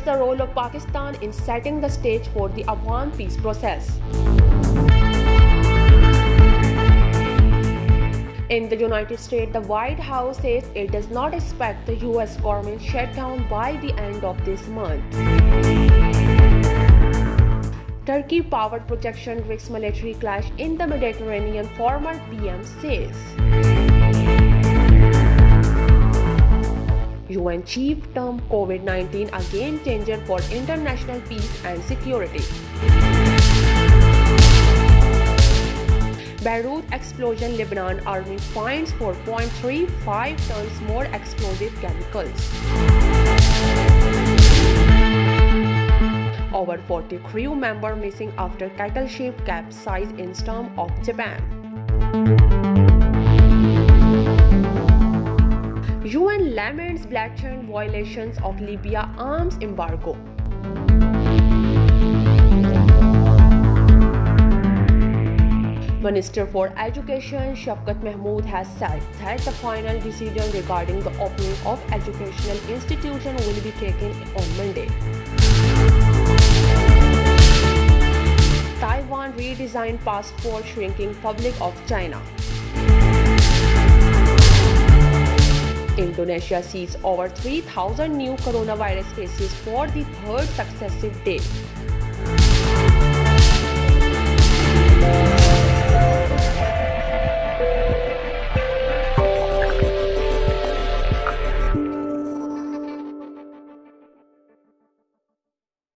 the role of Pakistan in setting the stage for the Afghan peace process. In the United States, the White House says it does not expect the US government shutdown by the end of this month. Turkey power projection risks military clash in the Mediterranean, former PM says. UN chief termed COVID-19 a game changer for international peace and security. Beirut explosion, Lebanon army finds 4.35 tons more explosive chemicals. Over 40 crew members missing after cattle ship capsized in storm off Japan. UN laments blatant violations of Libya arms embargo. Minister for Education Shafqat Mahmood has said that the final decision regarding the opening of educational institutions will be taken on Monday. Taiwan redesigned passport, shrinking public of China. Indonesia sees over 3,000 new coronavirus cases for the third successive day.